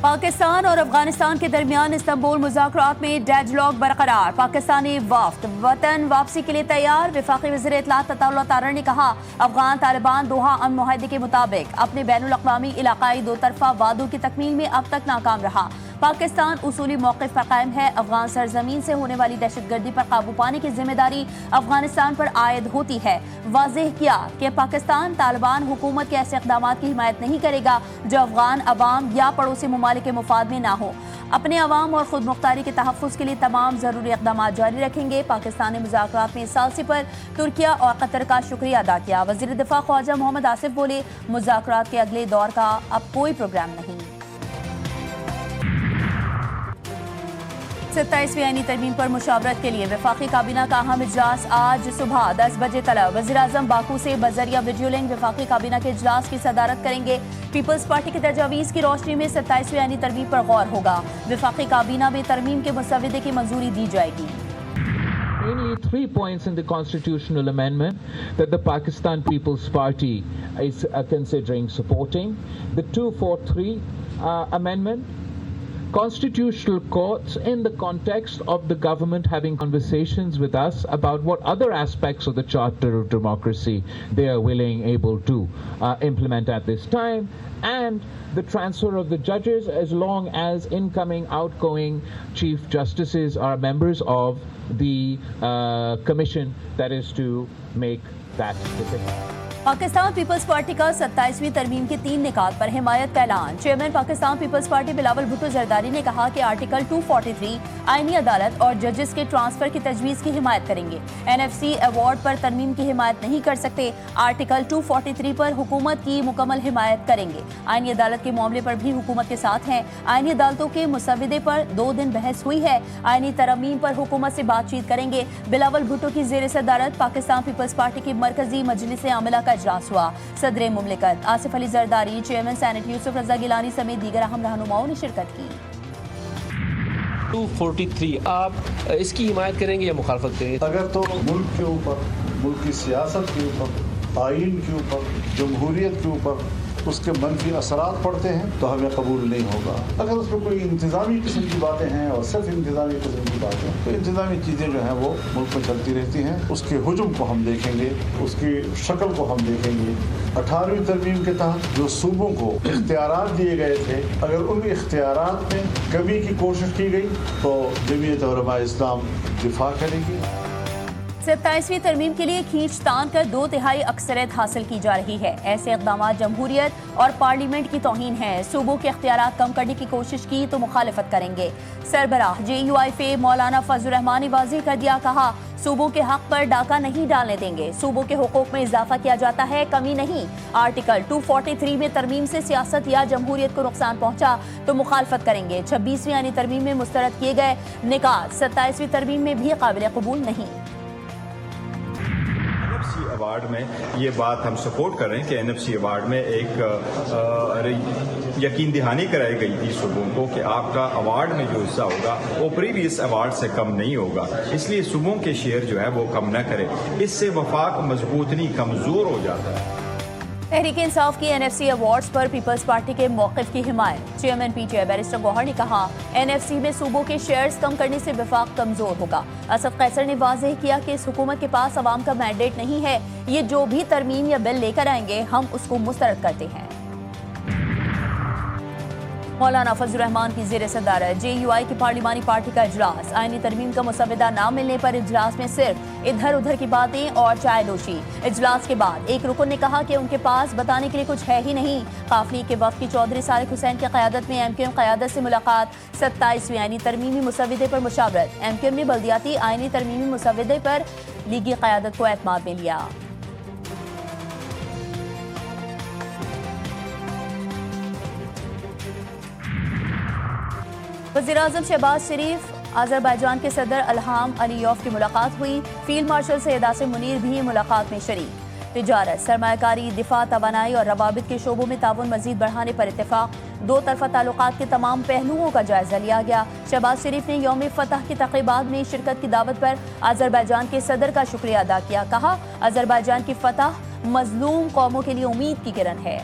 پاکستان اور افغانستان کے درمیان استنبول مذاکرات میں ڈیڈ لاک برقرار۔ پاکستانی وفد وطن واپسی کے لیے تیار۔ وفاقی وزیر اطلاعات عطا اللہ طارر نے کہا افغان طالبان دوحہ امن معاہدے کے مطابق اپنے بین الاقوامی علاقائی دو طرفہ وعدوں کی تکمیل میں اب تک ناکام رہا۔ پاکستان اصولی موقف پر قائم ہے۔ افغان سرزمین سے ہونے والی دہشت گردی پر قابو پانے کی ذمہ داری افغانستان پر عائد ہوتی ہے۔ واضح کیا کہ پاکستان طالبان حکومت کے ایسے اقدامات کی حمایت نہیں کرے گا جو افغان عوام یا پڑوسی ممالک کے مفاد میں نہ ہو۔ اپنے عوام اور خود مختاری کے تحفظ کے لیے تمام ضروری اقدامات جاری رکھیں گے۔ پاکستان نے مذاکرات میں ثالثی پر ترکیہ اور قطر کا شکریہ ادا کیا۔ وزیر دفاع خواجہ محمد آصف بولے مذاکرات کے اگلے دور کا اب کوئی پروگرام نہیں۔ 27ویں آئینی ترمیم پر مشاورت کے لیے وفاقی کابینہ کا اہم اجلاس آج صبح 10 بجے طلب۔ وزیر اعظم باکو سے بذریعہ ویڈیو لنک وفاقی کابینہ کے اجلاس کی صدارت کریں گے۔ پیپلز پارٹی کی تجاویز کی روشنی میں 27ویں آئینی ترمیم پر غور ہوگا۔ وفاقی کابینہ میں ترمیم کے مسودے کی منظوری دی جائے گی۔ Mainly 3 points in the constitutional amendment that the Pakistan People's Party is considering supporting. The 243 amendment, constitutional courts in the context of the government having conversations with us about what other aspects of the Charter of Democracy they are able to implement at this time, and the transfer of the judges as long as incoming, outgoing chief justices are members of the commission that is to make that decision. Pakistan Peoples Party کا 27ویں ترمیم کی 3 نکات پر حمایت کا اعلان۔ Chairman Pakistan Peoples Party Bilawal Bhutto Zardari نے کہا کہ آرٹیکل 243 آئینی عدالت اور ججز کے ٹرانسفر کی تجویز کی حمایت کریں گے۔ NFC ایوارڈ پر ترمیم کی حمایت نہیں کر سکتے۔ آرٹیکل 243 پر حکومت کی مکمل حمایت کریں گے۔ آئینی عدالت کے معاملے پر بھی حکومت کے ساتھ ہیں۔ آئینی عدالتوں کے مسودے پر 2 دن بحث ہوئی ہے۔ آئینی ترمیم پر حکومت سے بات چیت کریں گے۔ بلاول بھٹو کی زیر صدارت پاکستان پیپلز پارٹی کی مرکزی مجلس عاملہ کا اجلاس ہوا۔ صدر مملکت آصف علی زرداری، چیئرمین سینیٹ یوسف رضا گیلانی سمیت دیگر اہم رہنماؤں نے شرکت کی۔ 243 آپ اس کی حمایت کریں گے یا مخالفت کریں گے؟ اگر تو ملک کے اوپر، ملک کی سیاست کے اوپر، آئین کے اوپر، جمہوریت کے اوپر اس کے منفی اثرات پڑتے ہیں تو ہمیں قبول نہیں ہوگا۔ اگر اس میں کوئی انتظامی قسم کی باتیں ہیں اور صرف انتظامی قسم کی باتیں، تو انتظامی چیزیں جو ہیں وہ ملک میں چلتی رہتی ہیں۔ اس کے حجم کو ہم دیکھیں گے، اس کی شکل کو ہم دیکھیں گے۔ 18ویں ترمیم کے تحت جو صوبوں کو اختیارات دیے گئے تھے، اگر ان اختیارات میں کمی کی کوشش کی گئی تو جمعیت علماء اسلام دفاع کرے گی۔ 27ویں ترمیم کے لیے کھینچ تان کر 2/3 اکثریت حاصل کی جا رہی ہے۔ ایسے اقدامات جمہوریت اور پارلیمنٹ کی توہین ہیں۔ صوبوں کے اختیارات کم کرنے کی کوشش کی تو مخالفت کریں گے۔ سربراہ JUIF مولانا فضل الرحمان نے واضح کر دیا، کہا صوبوں کے حق پر ڈاکہ نہیں ڈالنے دیں گے۔ صوبوں کے حقوق میں اضافہ کیا جاتا ہے، کمی نہیں۔ آرٹیکل 243 میں ترمیم سے سیاست یا جمہوریت کو نقصان پہنچا تو مخالفت کریں گے۔ 26ویں آئینی ترمیم میں مسترد کیے گئے نکات 27ویں ترمیم میں بھی قابل قبول نہیں۔ NFC ایوارڈ میں یہ بات ہم سپورٹ کر رہے ہیں کہ NFC ایوارڈ میں ایک یقین دہانی کرائی گئی تھی صوبوں کو کہ آپ کا ایوارڈ میں جو حصہ ہوگا وہ پریویس ایوارڈ سے کم نہیں ہوگا، اس لیے صوبوں کے شیئر جو ہے وہ کم نہ کرے۔ اس سے وفاق مضبوط نہیں، کمزور ہو جاتا ہے۔ تحریک انصاف کی NFC ایوارڈز پر پیپلز پارٹی کے موقف کی حمایت۔ چیئرمین PTI بیرسٹر گوہر نے کہا NFC میں صوبوں کے شیئرز کم کرنے سے وفاق کمزور ہوگا۔ اسد قیصر نے واضح کیا کہ اس حکومت کے پاس عوام کا مینڈیٹ نہیں ہے، یہ جو بھی ترمیم یا بل لے کر آئیں گے ہم اس کو مسترد کرتے ہیں۔ مولانا فضل الرحمان کی زیر صدارت JUI کی پارلیمانی پارٹی کا اجلاس۔ آئینی ترمیم کا مسودہ نہ ملنے پر اجلاس میں صرف ادھر ادھر کی باتیں اور چائے نوشی۔ اجلاس کے بعد ایک رکن نے کہا کہ ان کے پاس بتانے کے لیے کچھ ہے ہی نہیں۔ قافلے کے وفد کی چودھری صالح حسین کی قیادت میں MQM قیادت سے ملاقات۔ 27ویں آئینی ترمیمی مسودے پر مشاورت۔ MQM نے بلدیاتی آئینی ترمیمی مسودے پر لیگی قیادت کو اعتماد میں لیا۔ وزیراعظم شہباز شریف آذربائیجان کے صدر الہام علیوف کی ملاقات ہوئی۔ فیلڈ مارشل سید عاصم منیر بھی ملاقات میں شریک۔ تجارت، سرمایہ کاری، دفاع، توانائی اور روابط کے شعبوں میں تعاون مزید بڑھانے پر اتفاق۔ 2 طرفہ تعلقات کے تمام پہلوؤں کا جائزہ لیا گیا۔ شہباز شریف نے یوم فتح کی تقریبات میں شرکت کی دعوت پر آذربائیجان کے صدر کا شکریہ ادا کیا۔ کہا آذربائیجان کی فتح مظلوم قوموں کے لیے امید کی کرن ہے۔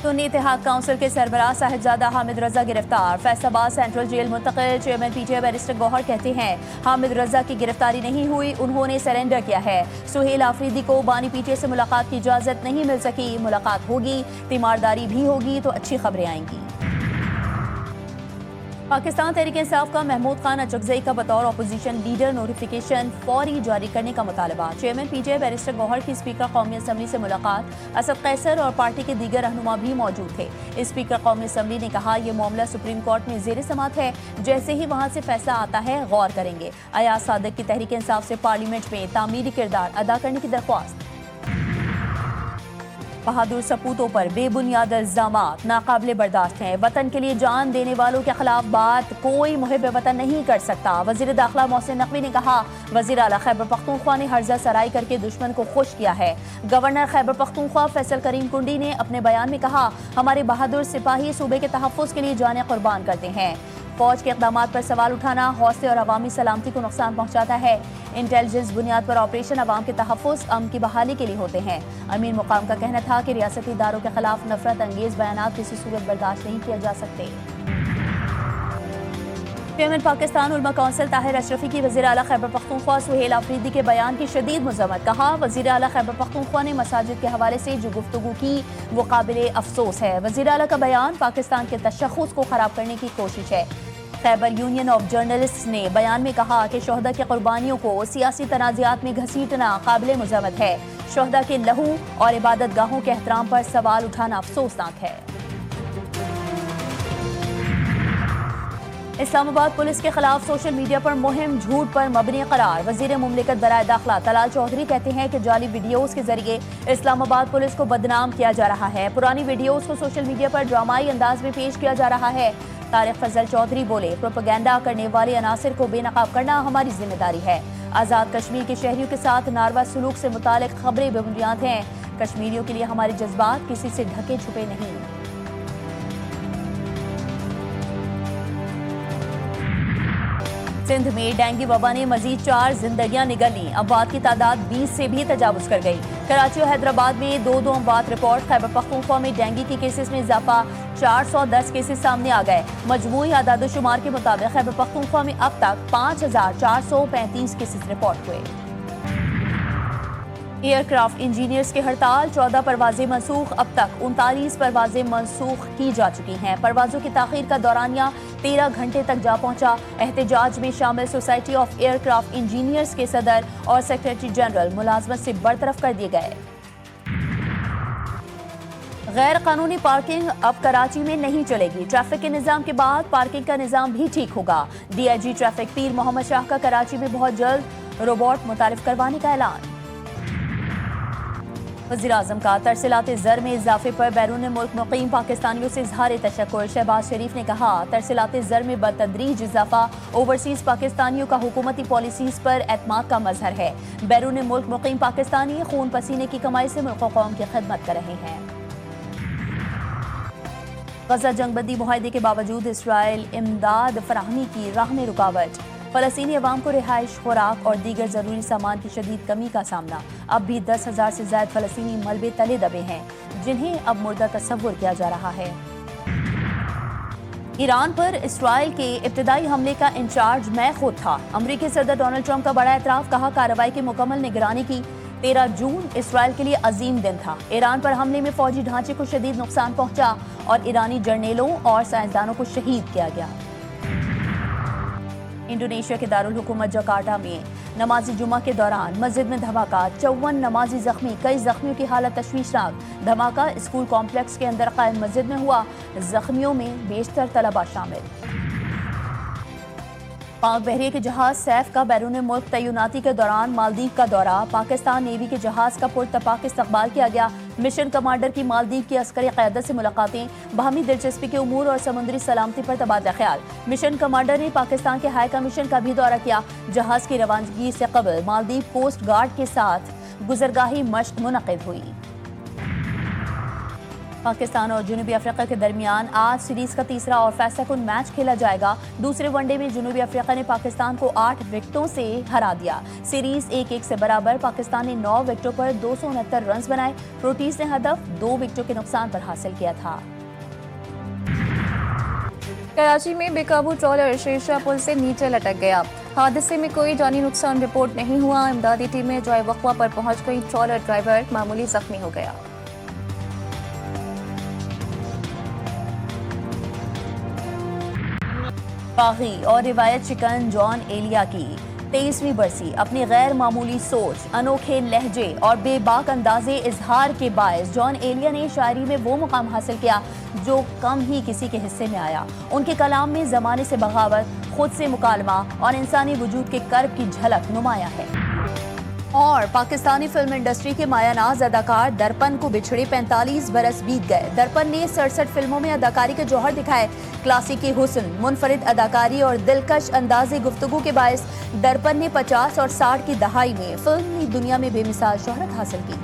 سنی اتحاد کونسل کے سربراہ صاحبزادہ حامد رضا گرفتار، فیصلاباد سینٹرل جیل منتقل۔ Chairman P T I barrister Gohar کہتے ہیں حامد رضا کی گرفتاری نہیں ہوئی، انہوں نے سرنڈر کیا ہے۔ سہیل آفریدی کو بانی پی ٹی آئی سے ملاقات کی اجازت نہیں مل سکی، ملاقات ہوگی، تیمارداری بھی ہوگی تو اچھی خبریں آئیں گی۔ پاکستان تحریک انصاف کا محمود خان اچکزئی کا بطور اپوزیشن لیڈر نوٹیفیکیشن فوری جاری کرنے کا مطالبہ۔ Chairman P T I barrister Gohar کی اسپیکر قومی اسمبلی سے ملاقات، اسد قیصر اور پارٹی کے دیگر رہنما بھی موجود تھے۔ اسپیکر قومی اسمبلی نے کہا یہ معاملہ سپریم کورٹ میں زیر سماعت ہے، جیسے ہی وہاں سے فیصلہ آتا ہے غور کریں گے۔ ایاز صادق کی تحریک انصاف سے پارلیمنٹ میں تعمیری کردار ادا کرنے کی درخواست۔ بہادر سپوتوں پر بے بنیاد الزامات ناقابل برداشت ہیں، وطن کے لیے جان دینے والوں کے خلاف بات کوئی محب وطن نہیں کر سکتا۔ وزیر داخلہ محسن نقوی نے کہا وزیر اعلیٰ خیبر پختونخوا نے ہرزہ سرائی کر کے دشمن کو خوش کیا ہے۔ گورنر خیبر پختونخوا فیصل کریم کنڈی نے اپنے بیان میں کہا ہمارے بہادر سپاہی صوبے کے تحفظ کے لیے جانیں قربان کرتے ہیں۔ فوج کے اقدامات پر سوال اٹھانا حوصلے اور عوامی سلامتی کو نقصان پہنچاتا ہے۔ انٹیلیجنس بنیاد پر آپریشن عوام کے تحفظ، امن کی بحالی کے لیے ہوتے ہیں۔ امیر مقام کا کہنا تھا کہ ریاستی اداروں کے خلاف نفرت انگیز بیانات کسی صورت برداشت نہیں کیا جا سکتے۔ چیئرمین پاکستان علماء کونسل طاہر اشرفی کی وزیر اعلیٰ خیبر پختونخوا سہیل آفریدی کے بیان کی شدید مذمت، کہا وزیر اعلیٰ خیبر پختونخوا نے مساجد کے حوالے سے جو گفتگو کی وہ قابل افسوس ہے۔ وزیر اعلیٰ کا بیان پاکستان کے تشخص کو خراب کرنے کی کوشش ہے۔ خیبر یونین آف جرنلسٹس نے بیان میں کہا کہ شہداء کی قربانیوں کو سیاسی تنازعات میں گھسیٹنا قابل مذمت ہے۔ شہداء کے لہو اور عبادت گاہوں کے احترام پر سوال اٹھانا افسوسناک ہے۔ اسلام آباد پولیس کے خلاف سوشل میڈیا پر مہم جھوٹ پر مبنی قرار، وزیر مملکت برائے داخلہ طلال چودھری کہتے ہیں کہ جعلی ویڈیوز کے ذریعے اسلام آباد پولیس کو بدنام کیا جا رہا ہے۔ پرانی ویڈیوز کو سوشل میڈیا پر ڈرامائی انداز میں پیش کیا جا رہا ہے۔ طارق فضل چودھری بولے پروپیگنڈا کرنے والے عناصر کو بے نقاب کرنا ہماری ذمہ داری ہے۔ آزاد کشمیر کے شہریوں کے ساتھ ناروا سلوک سے متعلق خبریں بے بنیاد ہیں۔ کشمیریوں کے لیے ہمارے جذبات کسی سے ڈھکے چھپے نہیں۔ سندھ میں ڈینگی وبا نے مزید 4 زندگیاں نگل لیں، اموات کی تعداد 20 سے بھی تجاوز کر گئی۔ کراچی اور حیدرآباد میں 2 اموات رپورٹ۔ خیبر پختونخوا میں ڈینگی کی کیسز میں اضافہ، 410 کیسز سامنے آ گئے۔ مجموعی اعداد و شمار کے مطابق خیبر پختونخوا میں اب تک 5435 کیسز رپورٹ ہوئے۔ ایئر کرافٹ انجینئرز کی ہڑتال، 14 پروازیں منسوخ، اب تک 39 پروازیں منسوخ کی جا چکی ہیں۔ پروازوں کی تاخیر کا دورانیہ 13 گھنٹے تک جا پہنچا۔ احتجاج میں شامل society of aircraft engineers کے صدر اور سیکریٹری جنرل ملازمت سے برطرف کر دیے گئے۔ غیر قانونی پارکنگ اب کراچی میں نہیں چلے گی، ٹریفک کے نظام کے بعد پارکنگ کا نظام بھی ٹھیک ہوگا۔ ڈی آئی جی ٹریفک پیر محمد شاہ کا کراچی میں بہت جلد روبوٹ متعارف کروانے کا اعلان۔ وزیراعظم کا ترسیلات زر میں اضافے پر بیرون ملک مقیم پاکستانیوں سے اظہار تشکر، شہباز شریف نے کہا ترسیلات زر میں بتدریج اضافہ اوورسیز پاکستانیوں کا حکومتی پالیسیز پر اعتماد کا مظہر ہے۔ بیرون ملک مقیم پاکستانی خون پسینے کی کمائی سے ملک و قوم کی خدمت کر رہے ہیں۔ غزہ جنگ بندی معاہدے کے باوجود اسرائیل امداد فراہمی کی راہ میں رکاوٹ، فلسطینی عوام کو رہائش، خوراک اور دیگر ضروری سامان کی شدید کمی کا سامنا۔ اب بھی 10,000 سے زائد فلسطینی ملبے تلے دبے ہیں، جنہیں اب مردہ تصور کیا جا رہا ہے۔ ایران پر اسرائیل کے ابتدائی حملے کا انچارج میں خود تھا، امریکی صدر ڈونلڈ ٹرمپ کا بڑا اعتراف، کہا کارروائی کی مکمل نگرانی کی۔ 13 جون اسرائیل کے لیے عظیم دن تھا، ایران پر حملے میں فوجی ڈھانچے کو شدید نقصان پہنچا اور ایرانی جرنیلوں اور سائنسدانوں کو شہید کیا گیا۔ انڈونیشیا کے دارالحکومت جکارٹا میں نماز جمعہ کے دوران مسجد میں دھماکہ، 54 نمازی زخمی، کئی زخمیوں کی حالت تشویشناک۔ دھماکہ اسکول کمپلیکس کے اندر قائم مسجد میں ہوا، زخمیوں میں بیشتر طلبہ شامل۔ پاک بحریہ کے جہاز سیف کا بیرون ملک تعیناتی کے دوران مالدیو کا دورہ، پاکستان نیوی کے جہاز کا پرتپاک استقبال کیا گیا۔ مشن کمانڈر کی مالدیو کی عسکری قیادت سے ملاقاتیں، باہمی دلچسپی کے امور اور سمندری سلامتی پر تبادلہ خیال۔ مشن کمانڈر نے پاکستان کے ہائی کمیشن کا بھی دورہ کیا۔ جہاز کی روانگی سے قبل مالدیو کوسٹ گارڈ کے ساتھ گزرگاہی مشق منعقد ہوئی۔ پاکستان اور جنوبی افریقہ کے درمیان آج سیریز کا تیسرا اور فیصلہ کن میچ کھیلا جائے گا۔ دوسرے ون ڈے میں جنوبی افریقہ نے پاکستان کو 8 وکٹوں سے ہرا دیا۔ سیریز 1-1 سے برابر۔ پاکستان نے 9 وکٹوں پر 269 رنز بنائے۔ پروٹیز نے ہدف 2 وکٹوں کے نقصان پر حاصل کیا تھا۔ کراچی میں بے قابو ٹرالر شیرشاہ پل سے نیچے لٹک گیا۔ حادثے میں کوئی جانی نقصان رپورٹ نہیں ہوا۔ امدادی ٹیمیں جائے وقوع پر پہنچ گئی۔ ٹرالر ڈرائیور معمولی زخمی ہو گیا۔ باغی اور روایت شکن جان ایلیا کی 23ویں برسی اپنی غیر معمولی سوچ، انوکھے لہجے اور بے باک انداز اظہار کے باعث جان ایلیا نے شاعری میں وہ مقام حاصل کیا جو کم ہی کسی کے حصے میں آیا۔ ان کے کلام میں زمانے سے بغاوت، خود سے مکالمہ اور انسانی وجود کے کرب کی جھلک نمایاں ہے۔ اور پاکستانی فلم انڈسٹری کے مایہ ناز اداکار درپن کو بچھڑے 45 برس بیت گئے۔ درپن نے 67 فلموں میں اداکاری کے جوہر دکھائے۔ کلاسیکی حسن، منفرد اداکاری اور دلکش انداز گفتگو کے باعث درپن نے 50 اور 60 کی دہائی میں فلمی دنیا میں بے مثال شہرت حاصل کی۔